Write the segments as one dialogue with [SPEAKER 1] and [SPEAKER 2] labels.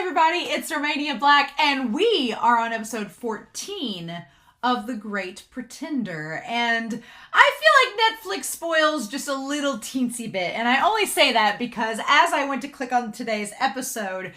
[SPEAKER 1] everybody, it's Romania Black, and we are on episode 14 of The Great Pretender. And I feel like Netflix spoils just a little teensy bit, and I only say that because as I went to click on today's episode,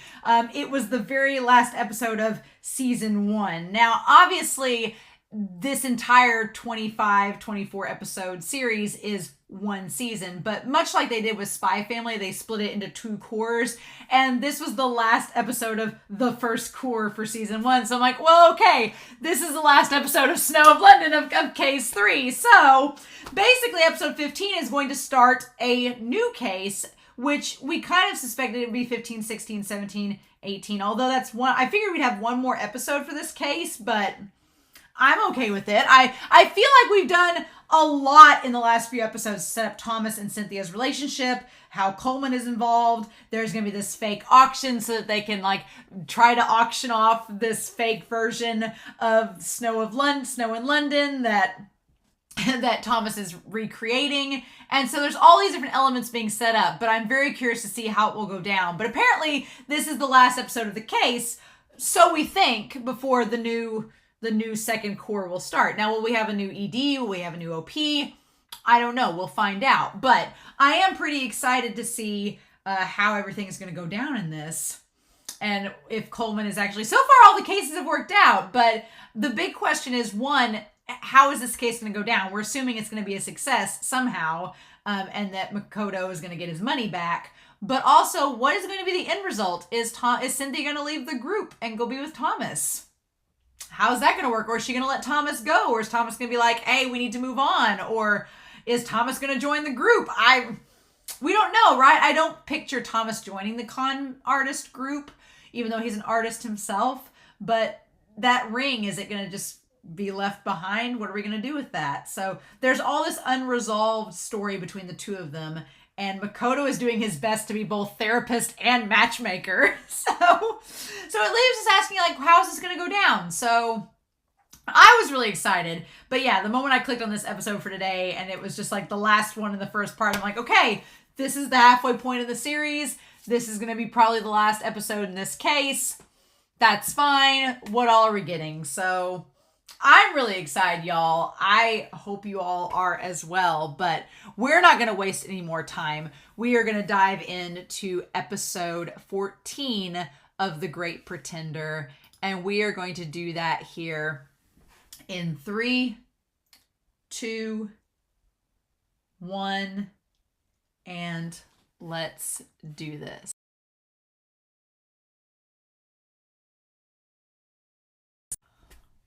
[SPEAKER 1] it was the very last episode of season 1. Now, obviously, this entire 24 episode series is one season, but much like they did with Spy Family, they split it into 2 cores, and this was the last episode of the first core for season 1. So I'm like, well, okay, this is the last episode of Snow of London of case 3. So basically episode 15 is going to start a new case, which we kind of suspected it would be 15, 16, 17, 18, although that's one, I figured we'd have one more episode for this case, but I'm okay with it. I feel like we've done a lot in the last few episodes to set up Thomas and Cynthia's relationship, how Coleman is involved. There's going to be this fake auction so that they can try to auction off this fake version of Snow in London that Thomas is recreating. And so there's all these different elements being set up, but I'm very curious to see how it will go down. But apparently this is the last episode of the case, so we think, before the new second core will start. Now, will we have a new ED? Will we have a new OP? I don't know. We'll find out. But I am pretty excited to see how everything is going to go down in this. And if Coleman is actually... So far, all the cases have worked out. But the big question is, one, how is this case going to go down? We're assuming it's going to be a success somehow, and that Makoto is going to get his money back. But also, what is going to be the end result? Is Cynthia going to leave the group and go be with Thomas? How's that going to work? Or is she going to let Thomas go? Or is Thomas going to be like, hey, we need to move on? Or is Thomas going to join the group? We don't know, right? I don't picture Thomas joining the con artist group, even though he's an artist himself. But that ring, is it going to just be left behind? What are we going to do with that? So there's all this unresolved story between the two of them. And Makoto is doing his best to be both therapist and matchmaker. So it leaves us asking, how is this going to go down? So I was really excited. But yeah, the moment I clicked on this episode for today, and it was just the last one in the first part, I'm like, okay, this is the halfway point of the series. This is going to be probably the last episode in this case. That's fine. What all are we getting? So I'm really excited, y'all. I hope you all are as well, but we're not going to waste any more time. We are going to dive into episode 14 of The Great Pretender, and we are going to do that here in 3, 2, 1, and let's do this.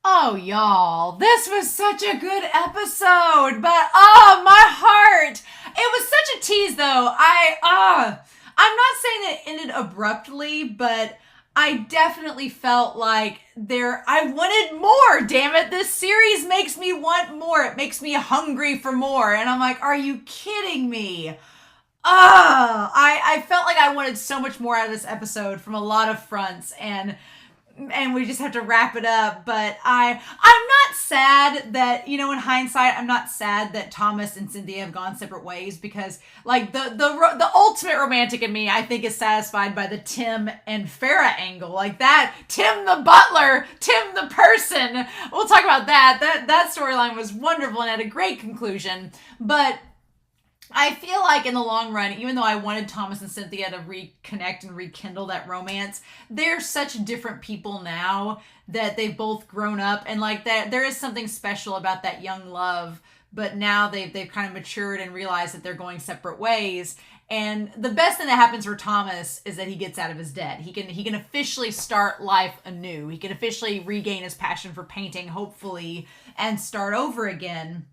[SPEAKER 1] Oh, y'all, this was such a good episode, but oh, my heart. It was such a tease, though. I'm not saying that it ended abruptly, but I definitely felt like I wanted more. Damn it, this series makes me want more. It makes me hungry for more. And I'm like, are you kidding me? I felt like I wanted so much more out of this episode from a lot of fronts, and we just have to wrap it up. But I'm not sad that, in hindsight, I'm not sad that Thomas and Cynthia have gone separate ways, because the ultimate romantic in me, I think, is satisfied by the Tim and Farrah angle. That Tim the butler, Tim the person. We'll talk about that. That storyline was wonderful and had a great conclusion. But I feel like in the long run, even though I wanted Thomas and Cynthia to reconnect and rekindle that romance, they're such different people now that they've both grown up, and that there is something special about that young love. But now they've kind of matured and realized that they're going separate ways. And the best thing that happens for Thomas is that he gets out of his debt. He can officially start life anew. He can officially regain his passion for painting, hopefully, and start over again,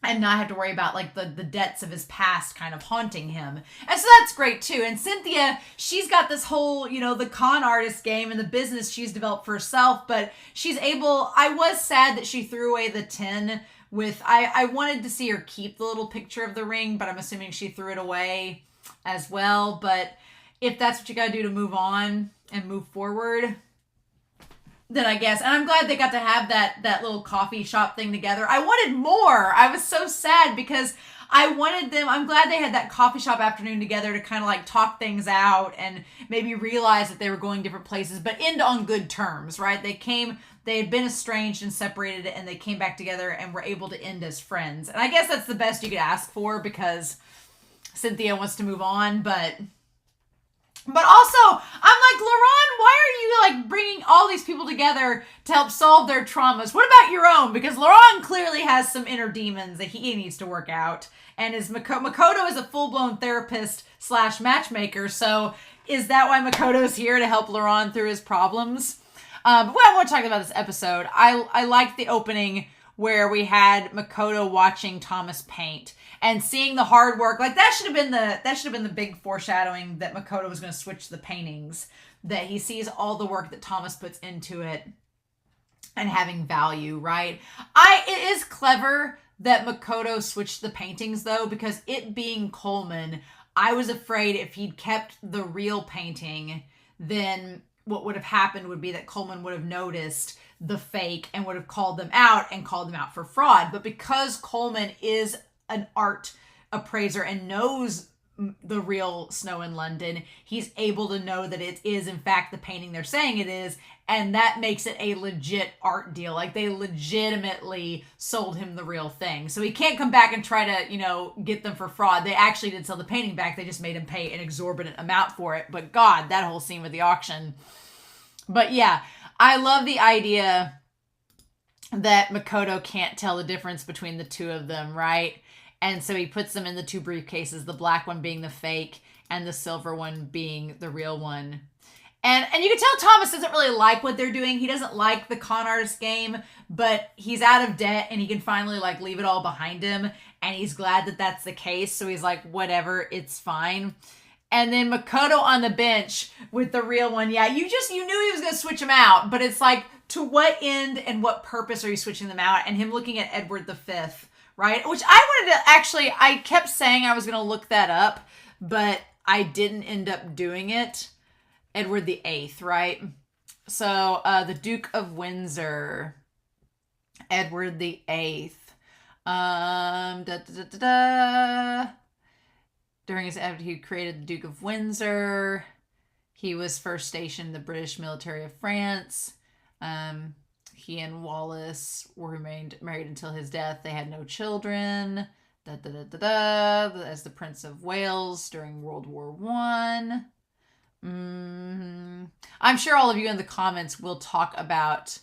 [SPEAKER 1] and not have to worry about the debts of his past kind of haunting him. And so that's great too. And Cynthia, she's got this whole, the con artist game and the business she's developed for herself, but I was sad that she threw away the 10 with, I wanted to see her keep the little picture of the ring, but I'm assuming she threw it away as well. But if that's what you gotta do to move on and move forward, then I guess. And I'm glad they got to have that little coffee shop thing together. I wanted more. I was so sad because I'm glad they had that coffee shop afternoon together to kind of like talk things out and maybe realize that they were going different places, but end on good terms, right? They had been estranged and separated, and they came back together and were able to end as friends. And I guess that's the best you could ask for, because Cynthia wants to move on, but also, I'm like, Laurent, why are you like bringing all these people together to help solve their traumas? What about your own? Because Laurent clearly has some inner demons that he needs to work out. And Makoto is a full-blown therapist / matchmaker. So is that why Makoto's here, to help Laurent through his problems? But what I want to talk about this episode, I liked the opening where we had Makoto watching Thomas paint and seeing the hard work. Like that should have been the big foreshadowing that Makoto was going to switch the paintings, that he sees all the work that Thomas puts into it and having value, right? It is clever that Makoto switched the paintings though, because it being Coleman, I was afraid if he'd kept the real painting, then what would have happened would be that Coleman would have noticed the fake and would have called them out for fraud. But because Coleman is an art appraiser and knows the real snow in London, he's able to know that it is in fact the painting they're saying it is, and that makes it a legit art deal. Like they legitimately sold him the real thing. So he can't come back and try to, get them for fraud. They actually did sell the painting back. They just made him pay an exorbitant amount for it. But God, that whole scene with the auction. But yeah, I love the idea that Makoto can't tell the difference between the two of them, right? And so he puts them in the two briefcases, the black one being the fake and the silver one being the real one. And you can tell Thomas doesn't really like what they're doing. He doesn't like the con artist game, but he's out of debt and he can finally like leave it all behind him. And he's glad that that's the case. So he's like, whatever, it's fine. And then Makoto on the bench with the real one. Yeah, you knew he was going to switch them out, but it's like, to what end and what purpose are you switching them out? And him looking at Edward V, right? Which I kept saying I was going to look that up, but I didn't end up doing it. Edward VIII, right? So, the Duke of Windsor, Edward VIII. During his effort, he created the Duke of Windsor. He was first stationed in the British military of France. He and Wallace were remained married until his death. They had no children. As the Prince of Wales during World War I. I'm sure all of you in the comments will talk about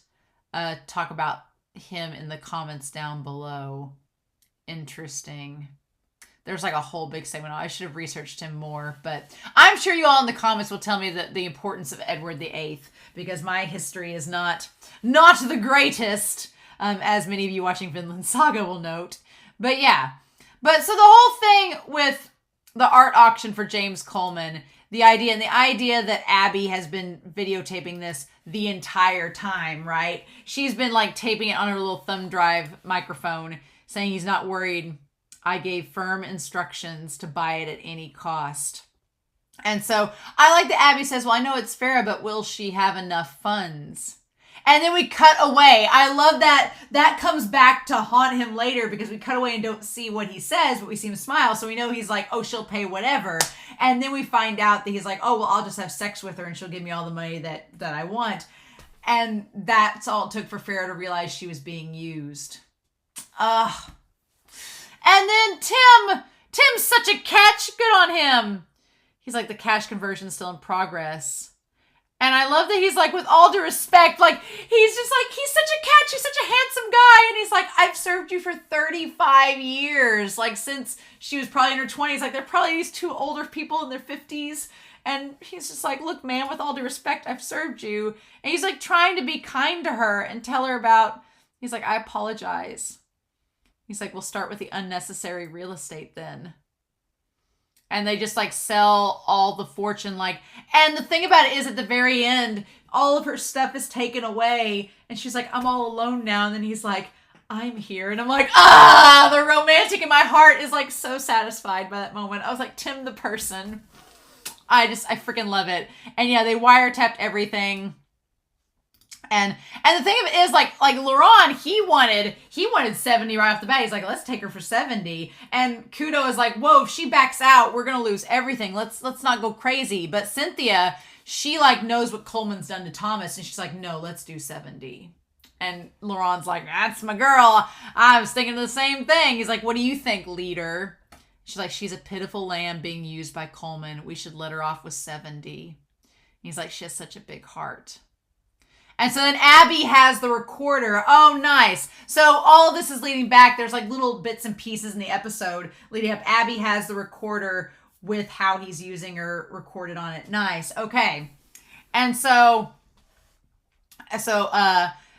[SPEAKER 1] him in the comments down below. Interesting. There's like a whole big segment. I should have researched him more, but I'm sure you all in the comments will tell me the importance of Edward VIII, because my history is not the greatest, as many of you watching Vinland Saga will note. But yeah. But so the whole thing with the art auction for James Coleman, the idea that Abby has been videotaping this the entire time, right? She's been like taping it on her little thumb drive microphone, saying he's not worried. I gave firm instructions to buy it at any cost. And so I like that Abby says, well, I know it's Farrah, but will she have enough funds? And then we cut away. I love that that comes back to haunt him later, because we cut away and don't see what he says, but we see him smile. So we know he's like, oh, she'll pay whatever. And then we find out that he's like, oh, well, I'll just have sex with her and she'll give me all the money that I want. And that's all it took for Farrah to realize she was being used. Ugh. And then Tim's such a catch. Good on him. He's like, the cash conversion's still in progress. And I love that he's like, with all due respect, like, he's just like, he's such a catch. He's such a handsome guy. And he's like, I've served you for 35 years. Like, since she was probably in her 20s. Like, they're probably these two older people in their 50s. And he's just like, look, man, with all due respect, I've served you. And he's like trying to be kind to her and tell her about, he's like, I apologize. He's like, we'll start with the unnecessary real estate then. And they just like sell all the fortune. Like, and the thing about it is, at the very end, all of her stuff is taken away. And she's like, I'm all alone now. And then he's like, I'm here. And I'm like, the romantic in my heart is like so satisfied by that moment. I was like, Tim the person. I freaking love it. And yeah, they wiretapped everything. And the thing of it is, like Laurent, he wanted 70 right off the bat. He's like, let's take her for 70. And Kudo is like, whoa, if she backs out, we're gonna lose everything. Let's not go crazy. But Cynthia, she like knows what Coleman's done to Thomas, and she's like, no, let's do 70. And Laurent's like, that's my girl. I was thinking the same thing. He's like, what do you think, leader? She's like, she's a pitiful lamb being used by Coleman. We should let her off with 70. He's like, she has such a big heart. And so then Abby has the recorder. Oh, nice. So all of this is leading back. There's like little bits and pieces in the episode leading up. Abby has the recorder with how he's using her recorded on it. Nice. Okay. And so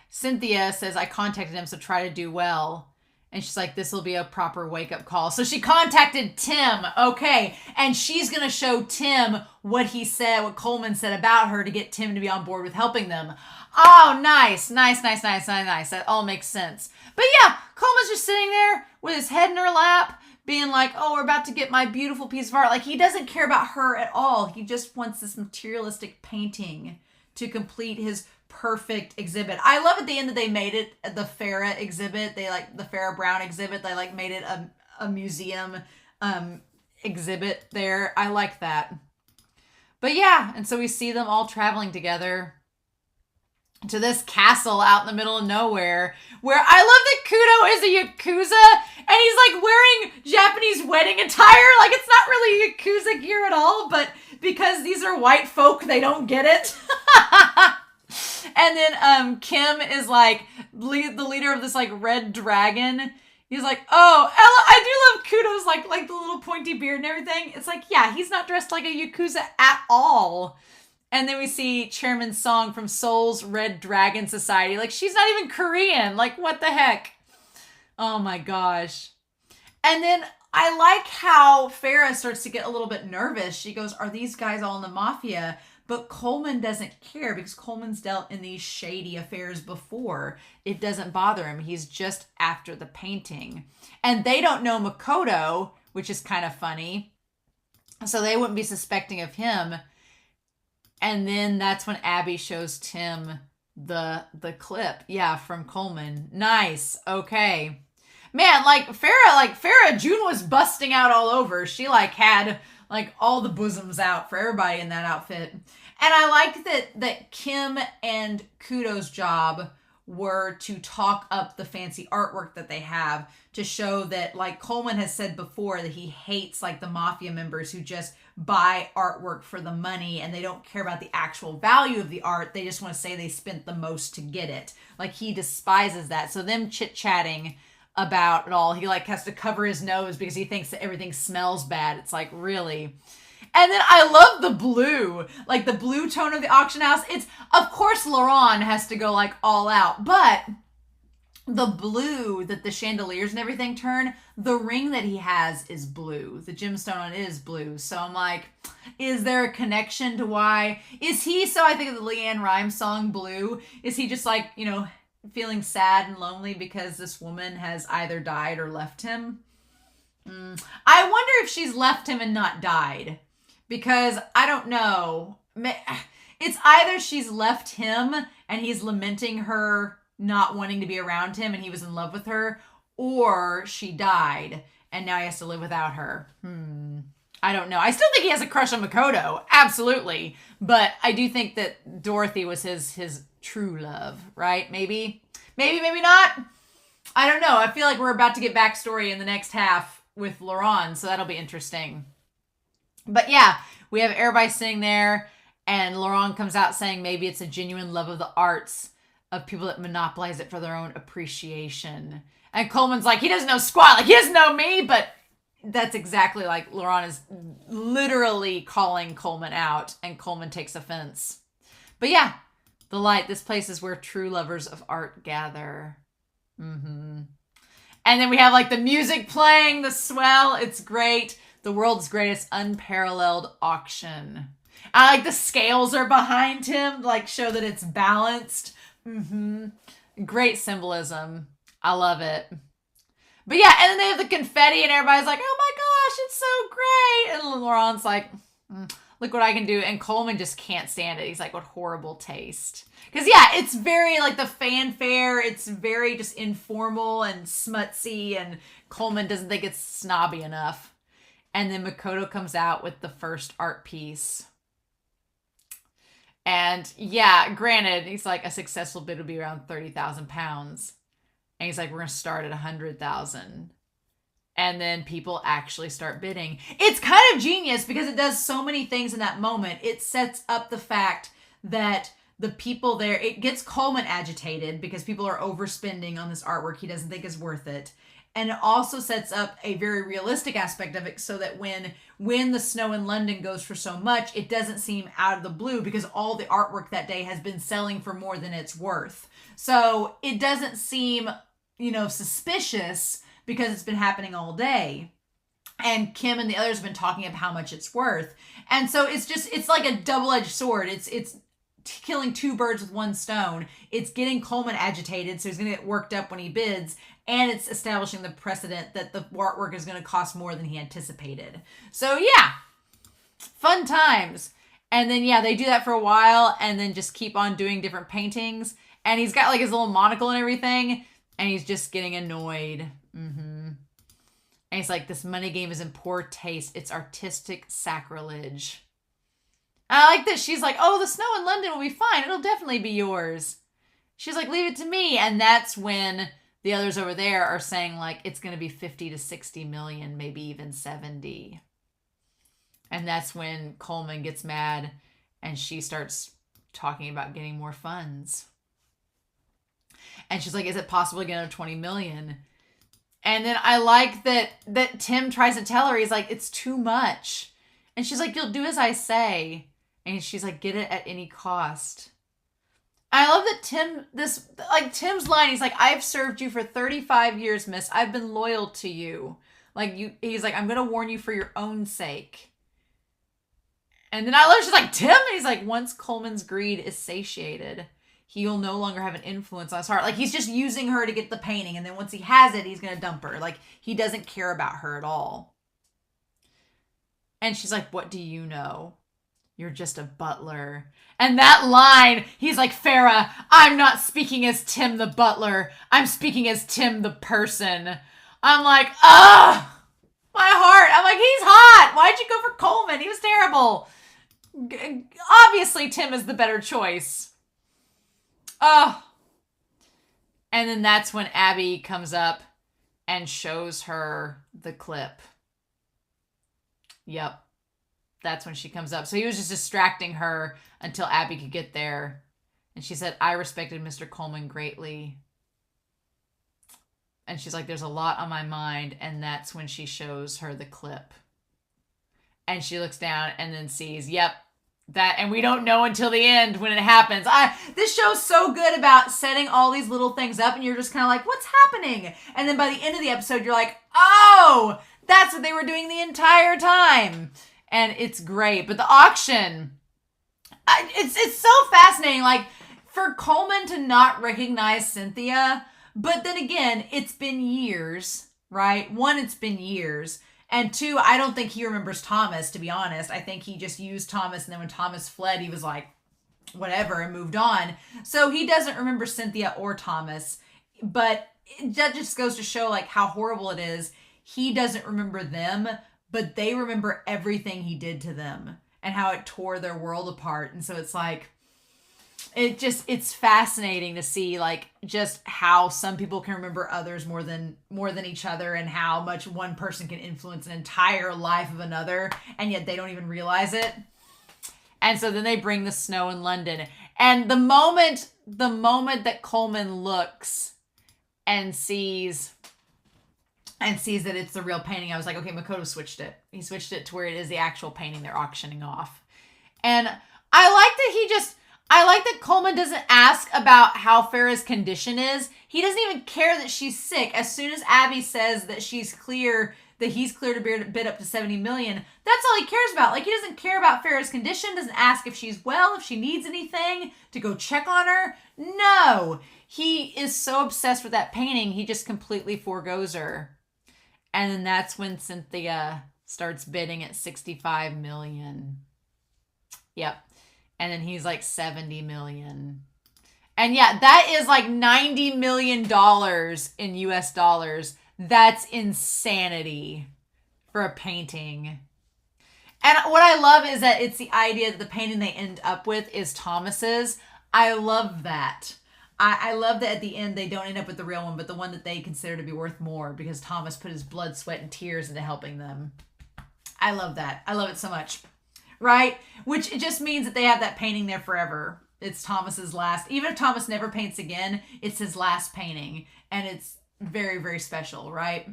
[SPEAKER 1] Cynthia says, I contacted him, so try to do well. And she's like, this will be a proper wake-up call. So she contacted Tim. Okay. And she's going to show Tim what he said, what Coleman said about her to get Tim to be on board with helping them. Oh, nice. That all makes sense. But yeah, Coleman's just sitting there with his head in her lap, being like, oh, we're about to get my beautiful piece of art. Like, he doesn't care about her at all. He just wants this materialistic painting to complete his perfect exhibit. I love at the end that they made it the Farrah exhibit. They like the Farrah Brown exhibit. They like made it a museum exhibit there. I like that. But yeah, and so we see them all traveling together to this castle out in the middle of nowhere, where I love that Kudo is a Yakuza and he's like wearing Japanese wedding attire. Like, it's not really Yakuza gear at all, but because these are white folk, they don't get it. And then Kim is like the leader of this like red dragon. He's like, oh, Ella, I do love Kudo's like the little pointy beard and everything. It's like, yeah, he's not dressed like a Yakuza at all. And then we see Chairman Song from Seoul's Red Dragon Society. Like, she's not even Korean. Like, what the heck? Oh my gosh. And then I like how Farrah starts to get a little bit nervous. She goes, are these guys all in the mafia? But Coleman doesn't care because Coleman's dealt in these shady affairs before. It doesn't bother him. He's just after the painting. And they don't know Makoto, which is kind of funny. So they wouldn't be suspecting of him. And then that's when Abby shows Tim the clip. Yeah, from Coleman. Nice. Okay. Man, Farrah, June was busting out all over. She had all the bosoms out for everybody in that outfit. And I like that Kim and Kudo's job were to talk up the fancy artwork that they have to show that, like Coleman has said before, that he hates the mafia members who just buy artwork for the money and they don't care about the actual value of the art. They just want to say they spent the most to get it. Like, he despises that. So them chit-chatting about it all, he has to cover his nose because he thinks that everything smells bad. It's like, really? And then I love the blue, the blue tone of the auction house. It's, of course, Laurent has to go all out, but the blue that the chandeliers and everything turn, the ring that he has is blue. The gemstone on it is blue. So I'm like, is there a connection to why? Is he, so I think of the Leanne Rimes song, Blue, is he just feeling sad and lonely because this woman has either died or left him? I wonder if she's left him and not died. Because I don't know. It's either she's left him and he's lamenting her not wanting to be around him and he was in love with her, or she died and now he has to live without her. I don't know. I still think he has a crush on Makoto. Absolutely. But I do think that Dorothy was his true love, right? Maybe not. I don't know. I feel like we're about to get backstory in the next half with Laurent, so that'll be interesting. But yeah, we have everybody sitting there, and Laurent comes out saying maybe it's a genuine love of the arts of people that monopolize it for their own appreciation. And Coleman's like, he doesn't know squat, he doesn't know me, but that's exactly Laurent is literally calling Coleman out, and Coleman takes offense. But yeah, the light, this place is where true lovers of art gather. And then we have the music playing, the swell, it's great. The world's greatest unparalleled auction. I like the scales are behind him, show that it's balanced. Great symbolism. I love it. But yeah, and then they have the confetti and everybody's like, oh my gosh, it's so great. And Laurent's like, look what I can do. And Coleman just can't stand it. He's like, what horrible taste. Because, yeah, it's very, like, the fanfare. It's very just informal and smutsy. And Coleman doesn't think it's snobby enough. And then Makoto comes out with the first art piece. And, yeah, granted, he's like, a successful bid would be around 30,000 pounds. And he's like, we're going to start at 100,000. And then people actually start bidding. It's kind of genius because it does so many things in that moment. It sets up the fact that the people there, it gets Coleman agitated because people are overspending on this artwork he doesn't think is worth it. And it also sets up a very realistic aspect of it so that when the snow in London goes for so much, it doesn't seem out of the blue because all the artwork that day has been selling for more than it's worth. So it doesn't seem, suspicious because it's been happening all day. And Kim and the others have been talking about how much it's worth. And so it's like a double-edged sword. It's killing two birds with one stone. It's getting Coleman agitated, so he's going to get worked up when he bids. And it's establishing the precedent that the artwork is going to cost more than he anticipated. So yeah, fun times. And then, yeah, they do that for a while and then just keep on doing different paintings. And he's got like his little monocle and everything. And he's just getting annoyed. And he's like, this money game is in poor taste. It's artistic sacrilege. And I like this. She's like, oh, the snow in London will be fine. It'll definitely be yours. She's like, leave it to me. And that's when the others over there are saying like, it's going to be 50 to 60 million, maybe even 70. And that's when Coleman gets mad and she starts talking about getting more funds. And she's like, is it possible to get another 20 million? And then I like that Tim tries to tell her, he's like, it's too much. And she's like, you'll do as I say. And she's like, get it at any cost. I love that Tim's line, he's like, I've served you for 35 years, miss. I've been loyal to you. He's like, I'm going to warn you for your own sake. And then I love, she's like, Tim? And he's like, once Coleman's greed is satiated, he will no longer have an influence on his heart. Like, he's just using her to get the painting. And then once he has it, he's going to dump her. Like, he doesn't care about her at all. And she's like, what do you know? You're just a butler. And that line, he's like, Farah, I'm not speaking as Tim the butler. I'm speaking as Tim the person. I'm like, ugh, my heart. I'm like, he's hot. Why'd you go for Coleman? He was terrible. Obviously, Tim is the better choice. Oh. And then that's when Abby comes up and shows her the clip. Yep. That's when she comes up. So he was just distracting her until Abby could get there. And she said, I respected Mr. Coleman greatly. And she's like, there's a lot on my mind. And that's when she shows her the clip. And she looks down and then sees, yep, that, and we don't know until the end when it happens. This show's so good about setting all these little things up and you're just kind of like, what's happening? And then by the end of the episode, you're like, oh, that's what they were doing the entire time. And it's great. But the auction, it's so fascinating. Like, for Coleman to not recognize Cynthia, but then again, it's been years, right? One, it's been years. And two, I don't think he remembers Thomas, to be honest. I think he just used Thomas, and then when Thomas fled, he was like, whatever, and moved on. So he doesn't remember Cynthia or Thomas. But that just goes to show, like, how horrible it is. He doesn't remember them, but they remember everything he did to them and how it tore their world apart. And so it's like, it's fascinating to see, like, just how some people can remember others more than each other and how much one person can influence an entire life of another, and yet they don't even realize it. And so then they bring the snow in London. And the moment that Coleman looks and sees that it's the real painting, I was like, okay, Makoto switched it. He switched it to where it is the actual painting they're auctioning off. And I like that Coleman doesn't ask about how Farah's condition is. He doesn't even care that she's sick. As soon as Abby says that he's clear to bid up to 70 million, that's all he cares about. Like, he doesn't care about Farah's condition, doesn't ask if she's well, if she needs anything, to go check on her. No. He is so obsessed with that painting, he just completely forgoes her. And then that's when Cynthia starts bidding at 65 million. Yep. And then he's like 70 million. And yeah, that is like $90 million in US dollars. That's insanity for a painting. And what I love is that it's the idea that the painting they end up with is Thomas's. I love that. I love that at the end they don't end up with the real one, but the one that they consider to be worth more because Thomas put his blood, sweat, and tears into helping them. I love that. I love it so much. Right? Which it just means that they have that painting there forever. It's Thomas's last. Even if Thomas never paints again, it's his last painting. And it's very, very special, right?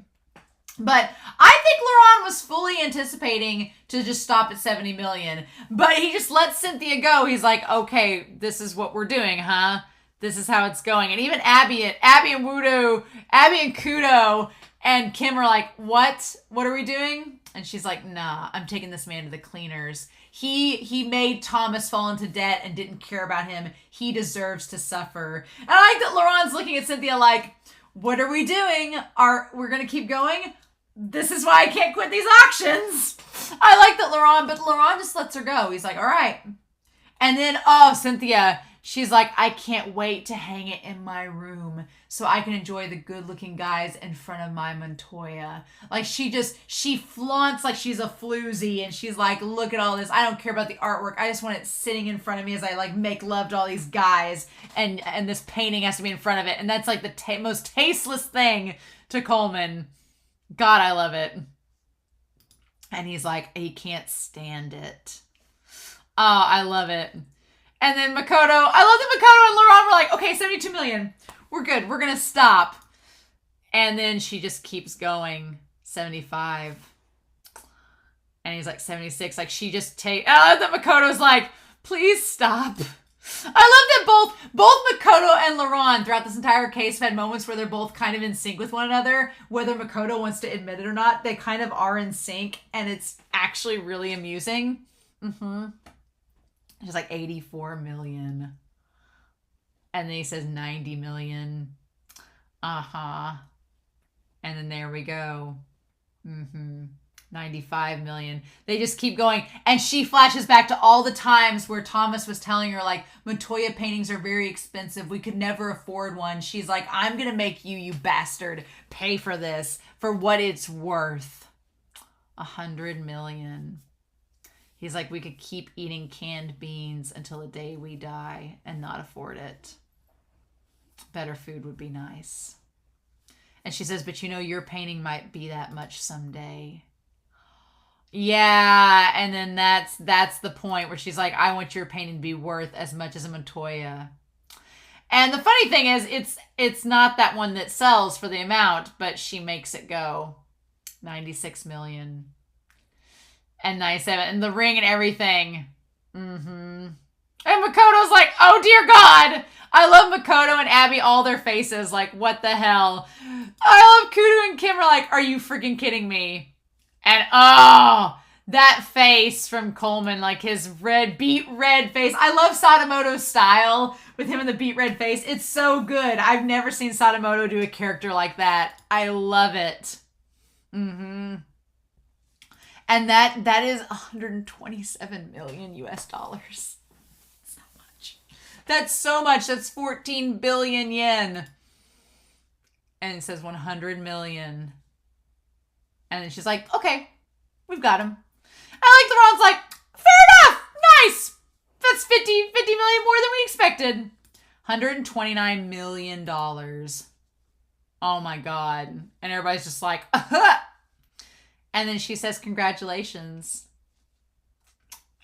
[SPEAKER 1] But I think Laurent was fully anticipating to just stop at 70 million. But he just lets Cynthia go. He's like, okay, this is what we're doing, huh? This is how it's going. And even Abby and Kudo and Kim are like, what? What are we doing? And she's like, nah, I'm taking this man to the cleaners. He made Thomas fall into debt and didn't care about him. He deserves to suffer. And I like that Laurent's looking at Cynthia like, what are we doing? We're going to keep going? This is why I can't quit these auctions. I like that Laurent just lets her go. He's like, all right. And then, Cynthia, she's like, I can't wait to hang it in my room so I can enjoy the good-looking guys in front of my Montoya. Like, she flaunts like she's a floozy, and she's like, look at all this. I don't care about the artwork. I just want it sitting in front of me as I, like, make love to all these guys, and this painting has to be in front of it. And that's, like, the most tasteless thing to Coleman. God, I love it. And he's like, he can't stand it. Oh, I love it. And then Makoto, I love that Makoto and Laurent were like, okay, 72 million. We're good. We're going to stop. And then she just keeps going. 75. And he's like 76. Like she just I love that Makoto's like, please stop. I love that both Makoto and Laurent throughout this entire case have had moments where they're both kind of in sync with one another. Whether Makoto wants to admit it or not, they kind of are in sync. And it's actually really amusing. Mm-hmm. There's like 84 million. And then he says 90 million. Uh-huh. And then there we go. Mm-hmm. 95 million. They just keep going. And she flashes back to all the times where Thomas was telling her, like, Montoya paintings are very expensive. We could never afford one. She's like, I'm going to make you bastard, pay for this for what it's worth. 100 million. He's like, we could keep eating canned beans until the day we die and not afford it. Better food would be nice. And she says, but you know, your painting might be that much someday. Yeah, and then that's the point where she's like, I want your painting to be worth as much as a Montoya. And the funny thing is, it's not that one that sells for the amount, but she makes it go. 96 million. And 97. And the ring and everything. Mm-hmm. And Makoto's like, oh dear God. I love Makoto and Abby, all their faces. Like, what the hell? I love Kudo and Kim are like, are you freaking kidding me? And that face from Coleman, like his beet red face. I love Sadamoto's style with him in the beet red face. It's so good. I've never seen Sadamoto do a character like that. I love it. Mm-hmm. And that is 127 million US dollars. So much. That's so much. That's 14 billion yen. And it says 100 million. And then she's like, okay, we've got him. I like Laurent's like, fair enough. Nice. That's 50 million more than we expected. $129 million. Oh my God. And everybody's just like, And then she says, congratulations.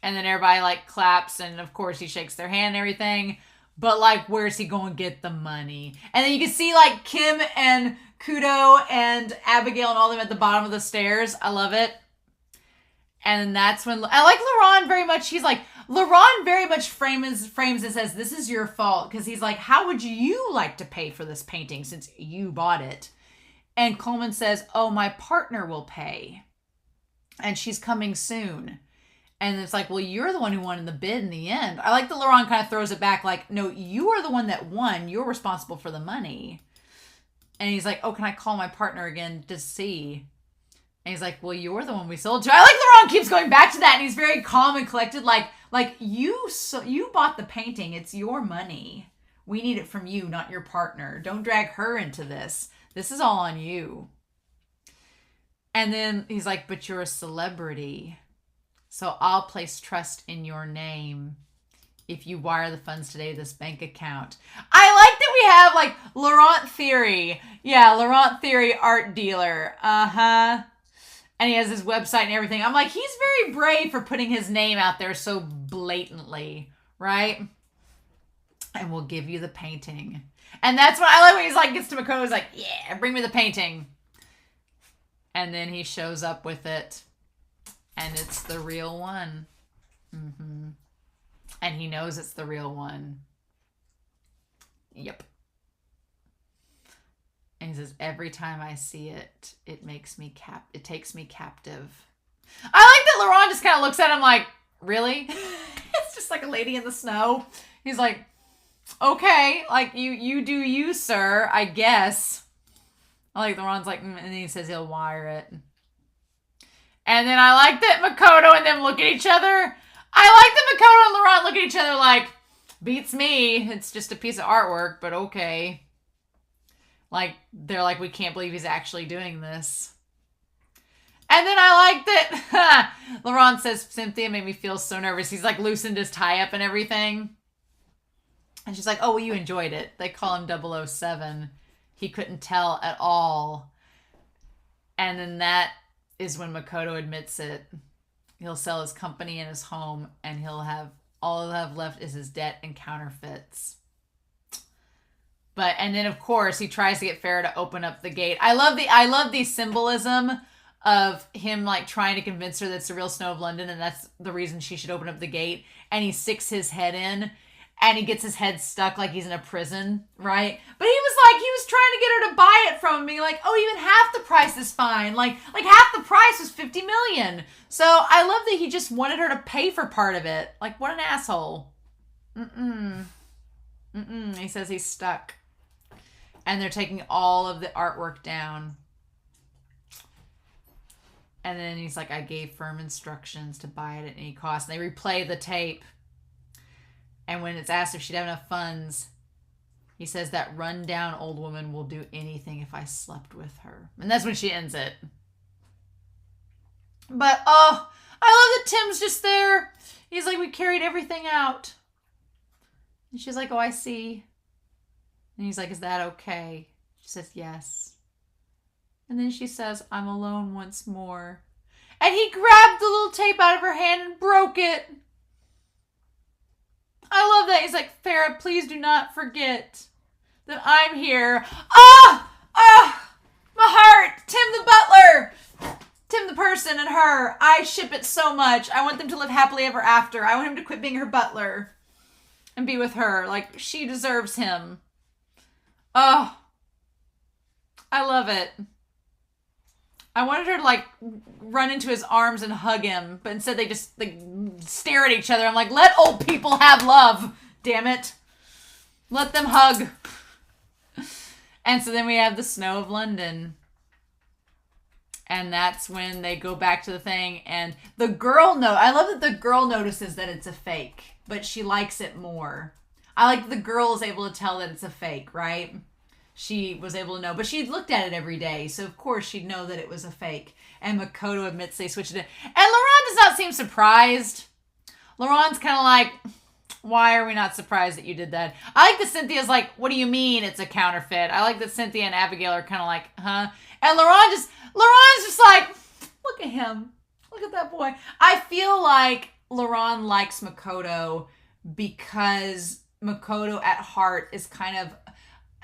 [SPEAKER 1] And then everybody like claps. And of course he shakes their hand and everything. But like, where's he going to get the money? And then you can see like Kim and Kudo and Abigail and all them at the bottom of the stairs. I love it. And that's when I like Laurent very much. He's like, Laurent very much frames and says, this is your fault. Because he's like, how would you like to pay for this painting since you bought it? And Coleman says, oh, my partner will pay. And she's coming soon. And it's like, well, you're the one who won in the bid in the end. I like that Laurent kind of throws it back like, no, you are the one that won. You're responsible for the money. And he's like, oh, can I call my partner again to see? And he's like, well, you're the one we sold to. I like Laurent keeps going back to that. And he's very calm and collected. Like Like, you bought the painting. It's your money. We need it from you, not your partner. Don't drag her into this. This is all on you. And then he's like, but you're a celebrity, so I'll place trust in your name if you wire the funds today to this bank account. I like that we have, like, Laurent Theory. Yeah, Laurent Theory, art dealer. Uh-huh. And he has his website and everything. I'm like, he's very brave for putting his name out there so blatantly, right? And we'll give you the painting. And that's what I like when he's like, gets to Makoto, he's like, yeah, bring me the painting. And then he shows up with it. And it's the real one. Mm-hmm. And he knows it's the real one. Yep. And he says, every time I see it, it takes me captive. I like that Laurent just kind of looks at him like, really? It's just like a lady in the snow. He's like, okay, like you do you, sir, I guess. I like Laurent's like, and then he says he'll wire it. And then I like that Makoto and them look at each other. I like that Makoto and Laurent look at each other like, beats me. It's just a piece of artwork, but okay. Like, they're like, we can't believe he's actually doing this. And then I like that Laurent says, Cynthia made me feel so nervous. He's like loosened his tie up and everything. And she's like, oh, well, you enjoyed it. They call him 007. He couldn't tell at all. And then that is when Makoto admits it. He'll sell his company and his home, and all he'll have left is his debt and counterfeits. And then of course he tries to get Farrah to open up the gate. I love the symbolism of him like trying to convince her that it's the real snow of London and that's the reason she should open up the gate. And he sticks his head in and he gets his head stuck like he's in a prison, right? But he was trying to get her to buy it from me, like, oh, even half the price is fine. Like half the price was $50 million. So I love that he just wanted her to pay for part of it. Like, what an asshole. He says he's stuck. And they're taking all of the artwork down. And then he's like, I gave firm instructions to buy it at any cost. And they replay the tape. And when it's asked if she'd have enough funds, he says that rundown old woman will do anything if I slept with her. And that's when she ends it. But, oh, I love that Tim's just there. He's like, we carried everything out. And she's like, oh, I see. And he's like, is that okay? She says, yes. And then she says, I'm alone once more. And he grabbed the little tape out of her hand and broke it. I love that. He's like, Farrah, please do not forget that I'm here. My heart. Tim the butler. Tim the person and her. I ship it so much. I want them to live happily ever after. I want him to quit being her butler and be with her. Like, she deserves him. Oh, I love it. I wanted her to like run into his arms and hug him, but instead they just like stare at each other. I'm like, let old people have love, damn it. Let them hug. And so then we have the snow of London. And that's when they go back to the thing. And the girl I love that the girl notices that it's a fake, but she likes it more. I like the girl is able to tell that it's a fake, right? She was able to know, but she'd looked at it every day, so of course she'd know that it was a fake. And Makoto admits they switched it. And Laurent does not seem surprised. Laurent's kind of like, why are we not surprised that you did that? I like that Cynthia's like, what do you mean it's a counterfeit? I like that Cynthia and Abigail are kind of like, huh? And Laurent's just like, look at him. Look at that boy. I feel like Laurent likes Makoto because Makoto at heart is kind of,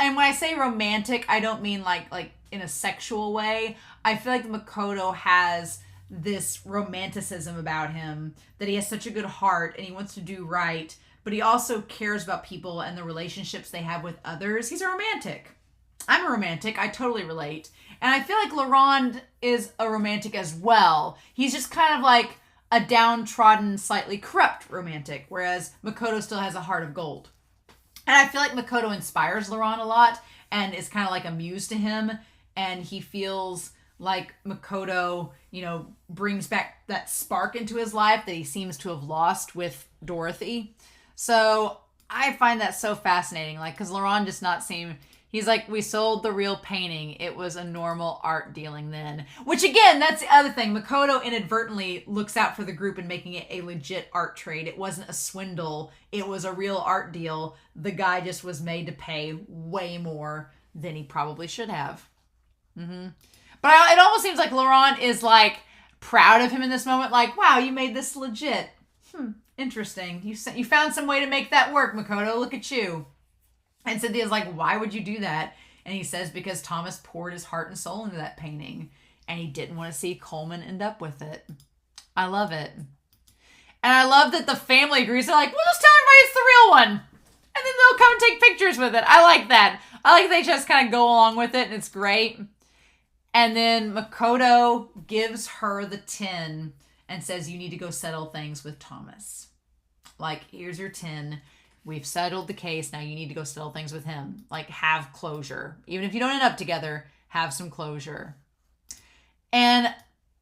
[SPEAKER 1] and when I say romantic, I don't mean like in a sexual way. I feel like Makoto has this romanticism about him, that he has such a good heart and he wants to do right, but he also cares about people and the relationships they have with others. He's a romantic. I'm a romantic. I totally relate. And I feel like Laurent is a romantic as well. He's just kind of like a downtrodden, slightly corrupt romantic, whereas Makoto still has a heart of gold. And I feel like Makoto inspires Laurent a lot and is kind of like a muse to him. And he feels like Makoto, brings back that spark into his life that he seems to have lost with Dorothy. So I find that so fascinating. Like, because Laurent does not seem... He's like, we sold the real painting. It was a normal art dealing then. Which, again, that's the other thing. Makoto inadvertently looks out for the group in making it a legit art trade. It wasn't a swindle. It was a real art deal. The guy just was made to pay way more than he probably should have. But it almost seems like Laurent is, like, proud of him in this moment. Like, wow, you made this legit. Interesting. You found some way to make that work, Makoto. Look at you. And Cynthia's like, why would you do that? And he says, because Thomas poured his heart and soul into that painting. And he didn't want to see Coleman end up with it. I love it. And I love that the family agrees. They're like, we'll just tell everybody it's the real one. And then they'll come and take pictures with it. I like that. I like they just kind of go along with it. And it's great. And then Makoto gives her the 10 and says, you need to go settle things with Thomas. Like, here's your 10. We've settled the case. Now you need to go settle things with him. Like, have closure. Even if you don't end up together, have some closure. And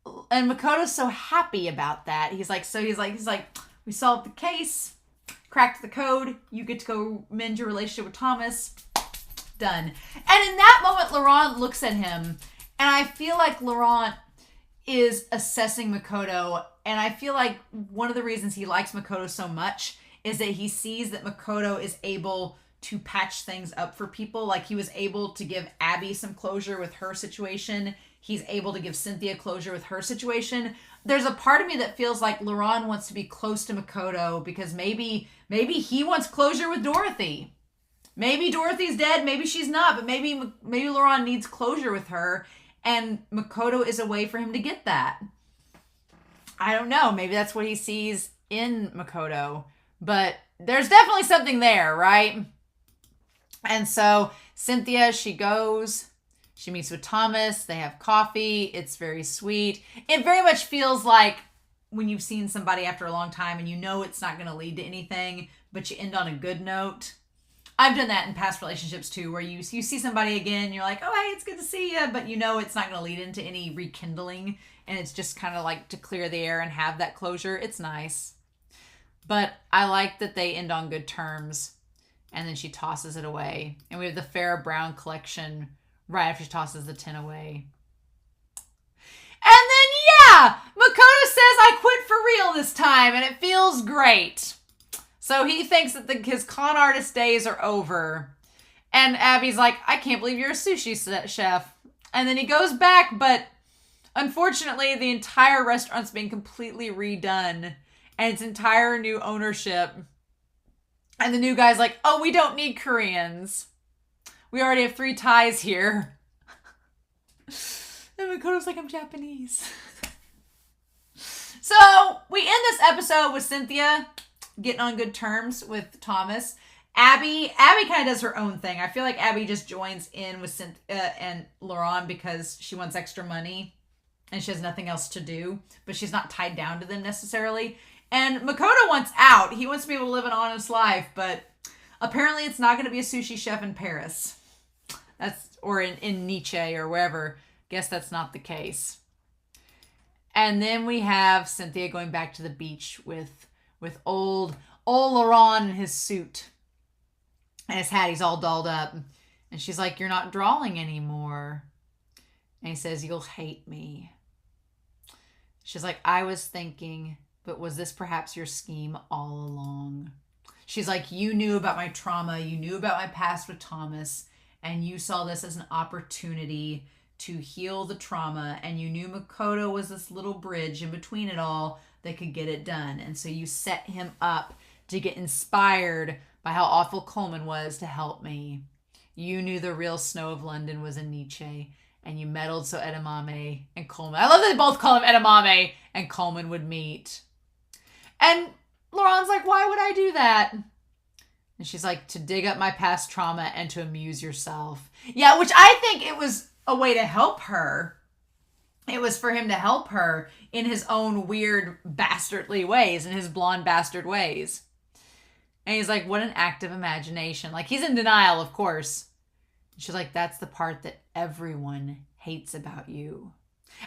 [SPEAKER 1] Makoto's so happy about that. He's like, we solved the case, cracked the code. You get to go mend your relationship with Thomas. Done. And in that moment, Laurent looks at him, and I feel like Laurent is assessing Makoto. And I feel like one of the reasons he likes Makoto so much is that he sees that Makoto is able to patch things up for people. Like, he was able to give Abby some closure with her situation. He's able to give Cynthia closure with her situation. There's a part of me that feels like Laurent wants to be close to Makoto because maybe he wants closure with Dorothy. Maybe Dorothy's dead, maybe she's not, but maybe Laurent needs closure with her, and Makoto is a way for him to get that. I don't know. Maybe that's what he sees in Makoto. But there's definitely something there, right? And so Cynthia, she goes, she meets with Thomas, they have coffee, it's very sweet. It very much feels like when you've seen somebody after a long time and you know it's not going to lead to anything, but you end on a good note. I've done that in past relationships too, where you see somebody again, you're like, oh, hey, it's good to see you, but you know it's not going to lead into any rekindling, and it's just kind of like to clear the air and have that closure. It's nice. But I like that they end on good terms. And then she tosses it away. And we have the Farrah Brown collection right after she tosses the 10 away. And then, yeah, Makoto says, I quit for real this time. And it feels great. So he thinks that his con artist days are over. And Abby's like, I can't believe you're a sushi chef. And then he goes back, but unfortunately, the entire restaurant's been completely redone. And it's entire new ownership. And the new guy's like, oh, we don't need Koreans. We already have 3 Thais here. And Makoto's like, I'm Japanese. So we end this episode with Cynthia getting on good terms with Thomas. Abby kind of does her own thing. I feel like Abby just joins in with Cynthia and Laurent because she wants extra money. And she has nothing else to do. But she's not tied down to them necessarily. And Makoto wants out. He wants to be able to live an honest life, but apparently it's not going to be a sushi chef in Paris. Or in Nietzsche or wherever. Guess that's not the case. And then we have Cynthia going back to the beach with old Laurent in his suit. And his hat, he's all dolled up. And she's like, you're not drawing anymore. And he says, you'll hate me. She's like, I was thinking... But was this perhaps your scheme all along? She's like, you knew about my trauma. You knew about my past with Thomas. And you saw this as an opportunity to heal the trauma. And you knew Makoto was this little bridge in between it all that could get it done. And so you set him up to get inspired by how awful Coleman was to help me. You knew the real snow of London was in Nietzsche. And you meddled so Edamame and Coleman. I love that they both call him Edamame and Coleman would meet. And Laurent's like, why would I do that? And she's like, to dig up my past trauma and to amuse yourself. Yeah, which I think it was a way to help her. It was for him to help her in his own weird bastardly ways, in his blonde bastard ways. And he's like, what an act of imagination. Like, he's in denial, of course. And she's like, that's the part that everyone hates about you.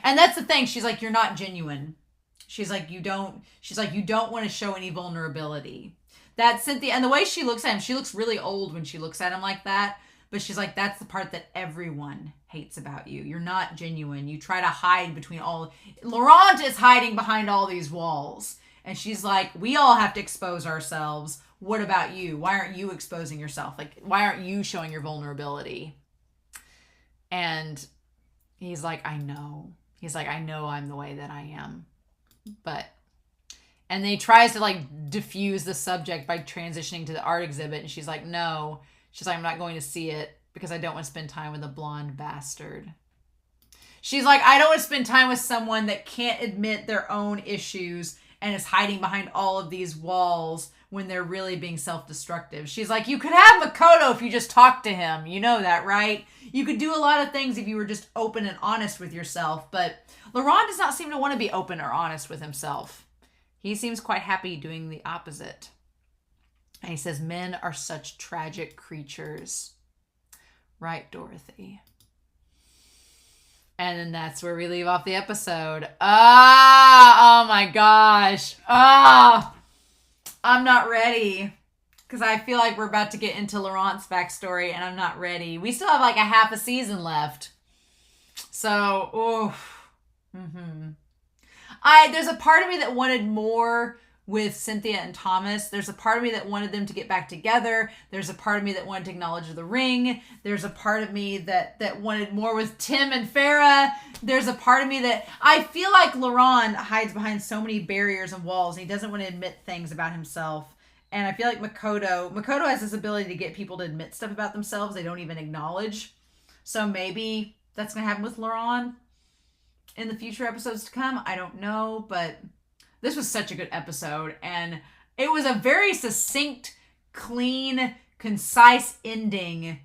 [SPEAKER 1] And that's the thing. She's like, you're not genuine. She's like, you don't want to show any vulnerability. That's Cynthia. And the way she looks at him, she looks really old when she looks at him like that. But she's like, that's the part that everyone hates about you. You're not genuine. You try to hide between all. Laurent is hiding behind all these walls. And she's like, we all have to expose ourselves. What about you? Why aren't you exposing yourself? Like, why aren't you showing your vulnerability? And he's like, I know. He's like, I know I'm the way that I am. And then he tries to like diffuse the subject by transitioning to the art exhibit. And she's like, no. She's like, I'm not going to see it because I don't want to spend time with a blonde bastard. She's like, I don't want to spend time with someone that can't admit their own issues and is hiding behind all of these walls when they're really being self-destructive. She's like, you could have Makoto if you just talk to him. You know that, right? You could do a lot of things if you were just open and honest with yourself. But Laurent does not seem to want to be open or honest with himself. He seems quite happy doing the opposite. And he says, men are such tragic creatures. Right, Dorothy? And then that's where we leave off the episode. Oh my gosh. I'm not ready. Because I feel like we're about to get into Laurent's backstory and I'm not ready. We still have like a half a season left. So, there's a part of me that wanted more with Cynthia and Thomas. There's a part of me that wanted them to get back together. There's a part of me that wanted to acknowledge the ring. There's a part of me that wanted more with Tim and Farah. There's a part of me that I feel like Laurent hides behind so many barriers and walls. And he doesn't want to admit things about himself. And I feel like Makoto has this ability to get people to admit stuff about themselves they don't even acknowledge. So maybe that's going to happen with Laurent in the future episodes to come. I don't know, but this was such a good episode, and it was a very succinct, clean, concise ending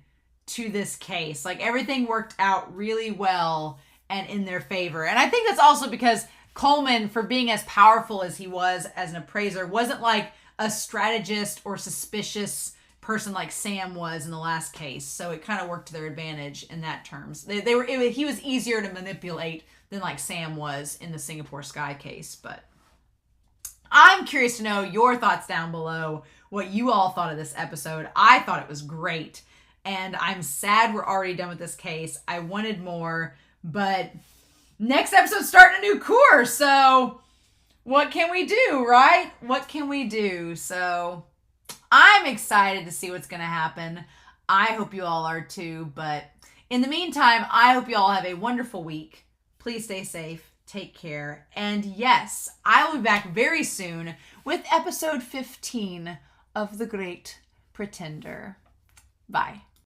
[SPEAKER 1] to this case. Like, everything worked out really well and in their favor. And I think that's also because Coleman, for being as powerful as he was as an appraiser, wasn't like a strategist or suspicious person like Sam was in the last case. So it kind of worked to their advantage in that terms. He was easier to manipulate than like Sam was in the Singapore Sky case, but I'm curious to know your thoughts down below, what you all thought of this episode. I thought it was great, and I'm sad we're already done with this case. I wanted more, but next episode's starting a new course, so what can we do, right? What can we do? So I'm excited to see what's going to happen. I hope you all are too, but in the meantime, I hope you all have a wonderful week. Please stay safe. Take care. And yes, I will be back very soon with episode 15 of The Great Pretender. Bye.